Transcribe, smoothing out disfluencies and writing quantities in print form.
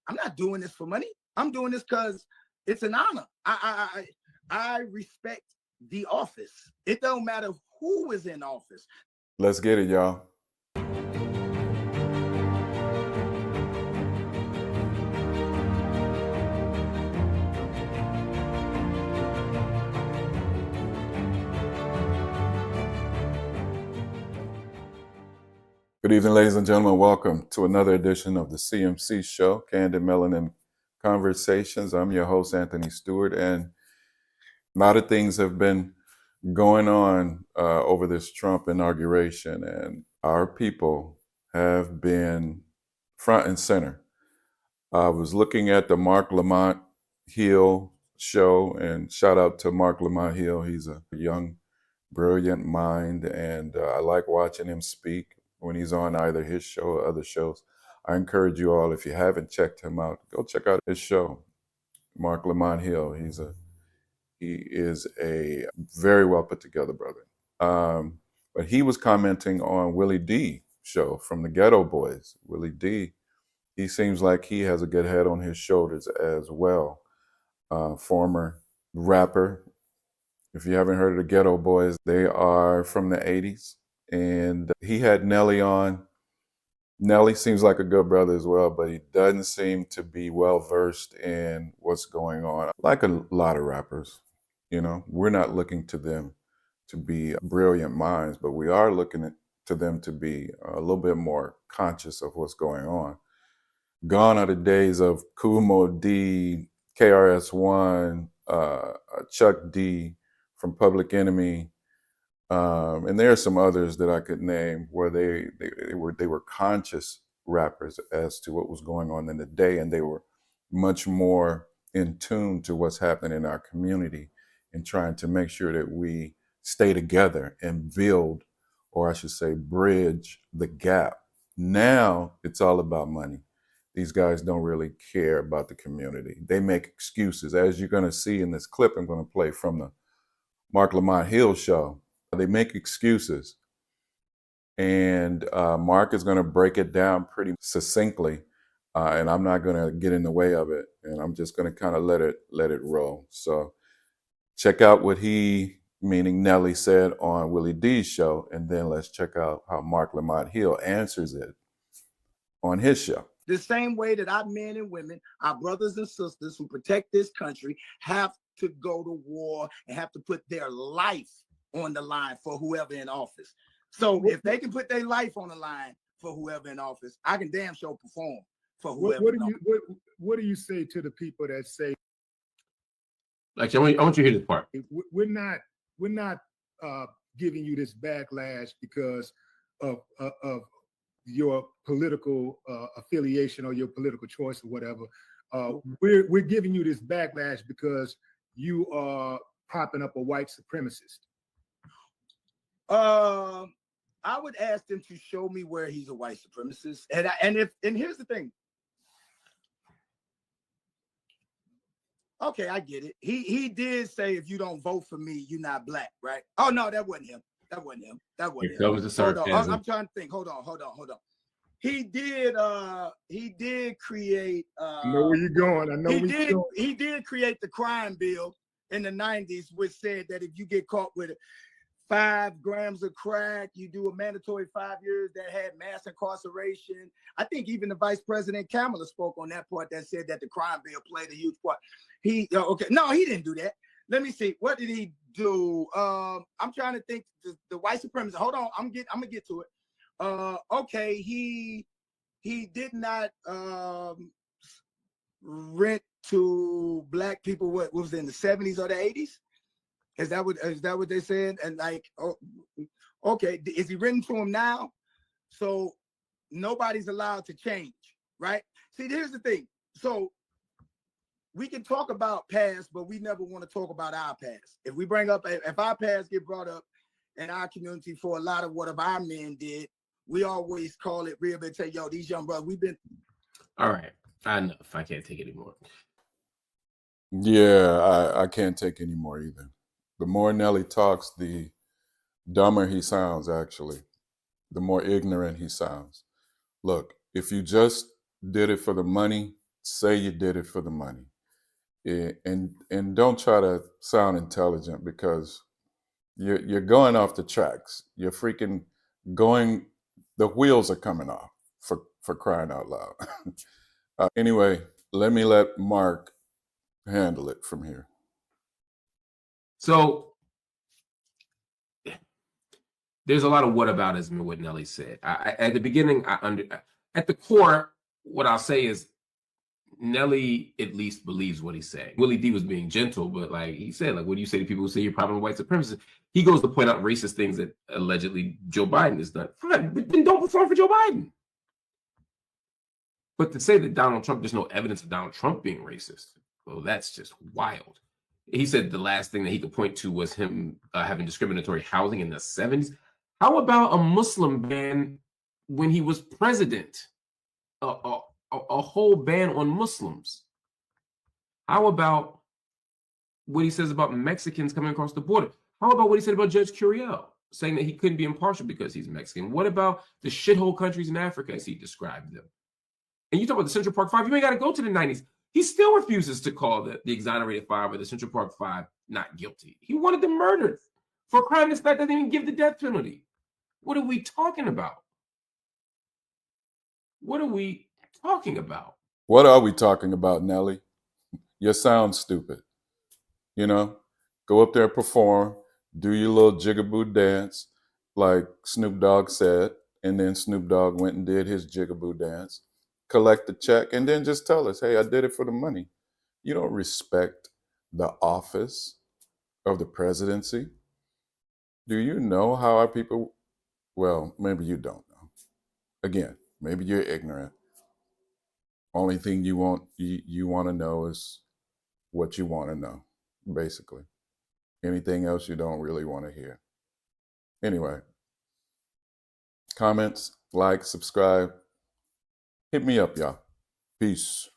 I'm not doing this for money. I'm doing this because it's an honor. I respect the office. It don't matter who is in office. Let's get it, y'all. Good evening, ladies and gentlemen. Welcome to another edition of the CMC show, Candid, Melanin Conversations. I'm your host, Anthony Stewart, and a lot of things have been going on over this Trump inauguration, and our people have been front and center. I was looking at the Mark Lamont Hill show, and shout out to Mark Lamont Hill. He's a young, brilliant mind, and I like watching him speak when he's on either his show or other shows. I encourage you all, if you haven't checked him out, go check out his show, Mark Lamont Hill. He is a very well put together brother. But he was commenting on Willie D show from the Ghetto Boys. Willie D, he seems like he has a good head on his shoulders as well. Former rapper. If you haven't heard of the Ghetto Boys, they are from the 80s. And he had Nelly on. Nelly seems like a good brother as well, but he doesn't seem to be well versed in what's going on. Like a lot of rappers, you know, we're not looking to them to be brilliant minds, but we are looking to them to be a little bit more conscious of what's going on. Gone are the days of Kumo D, KRS-One, Chuck D from Public Enemy. And there are some others that I could name where they were conscious rappers as to what was going on in the day, and they were much more in tune to what's happening in our community and trying to make sure that we stay together and build, or I should say, bridge the gap. Now it's all about money. These guys don't really care about the community. They make excuses, as you're going to see in this clip I'm going to play from the Mark Lamont Hill show. They make excuses, and Mark is going to break it down pretty succinctly, and I'm not going to get in the way of it, and I'm just going to kind of let it roll. So check out what he, meaning Nelly, said on Willie D's show, and then let's check out how Mark Lamont Hill answers it on his show. The same way that our men and women, our brothers and sisters who protect this country, have to go to war and have to put their life on the line for whoever in office. So if they can put their life on the line for whoever in office, I can damn sure perform for whoever. What do you say to the people that say, like, I want you to hear this part. We're not giving you this backlash because of your political affiliation or your political choice or whatever. We're giving you this backlash because you are propping up a white supremacist. I would ask them to show me where he's a white supremacist, and here's the thing. Okay, I get it. He did say, if you don't vote for me, you're not black, right? Oh no, that wasn't him. That wasn't him. That was the sarcasm. I'm trying to think. Hold on. He did create. I know where you're going. I know where you're going. He did create the crime bill in the 90s, which said that if you get caught with 5 grams of crack, you do a mandatory 5 years. That had mass incarceration. I think even the Vice President Kamala spoke on that part, that said that the crime bill played a huge part. He didn't do that. Let me see. What did he do? I'm trying to think. The white supremacist. Hold on. I'm gonna get to it. Okay. He did not rent to black people. What was it, in the 70s or the 80s? Is that what they said? And like, okay, is he written to him now? So nobody's allowed to change, right? See, here's the thing. So we can talk about past, but we never want to talk about our past. If our past get brought up in our community for a lot of what our men did, we always call it rehabilitate. Yo, these young brothers, we've been. All right, enough. I can't take it anymore. Yeah, I can't take any more either. The more Nelly talks, the dumber he sounds, actually. The more ignorant he sounds. Look, if you just did it for the money, say you did it for the money. And don't try to sound intelligent, because you're going off the tracks. You're freaking going, the wheels are coming off, for crying out loud. Anyway, let Mark handle it from here. So there's a lot of whataboutism in what Nelly said. At the beginning, at the core, what I'll say is Nelly at least believes what he's saying. Willie D was being gentle, but like he said, like, what do you say to people who say you're probably white supremacist? He goes to point out racist things that allegedly Joe Biden has done. Fine, but then don't perform for Joe Biden. But to say that Donald Trump, there's no evidence of Donald Trump being racist, well, that's just wild. He said the last thing that he could point to was him having discriminatory housing in the 70s. How about a Muslim ban when he was president? A whole ban on Muslims. How about what he says about Mexicans coming across the border? How about what he said about Judge Curiel, saying that he couldn't be impartial because he's Mexican? What about the shithole countries in Africa as he described them? And you talk about the Central Park Five, you ain't got to go to the 90s. He still refuses to call the exonerated five or the Central Park Five not guilty. He wanted them murdered for a crime that doesn't even give the death penalty. What are we talking about? What are we talking about? What are we talking about, Nelly? You sound stupid. You know, go up there, perform, do your little jigaboo dance, like Snoop Dogg said, and then Snoop Dogg went and did his jigaboo dance, collect the check, and then just tell us, hey, I did it for the money. You don't respect the office of the presidency. Do you know how our people, well, maybe you don't know. Again, maybe you're ignorant. Only thing you want to know is what you want to know, basically. Anything else you don't really want to hear. Anyway, comments, like, subscribe. Hit me up, y'all. Peace.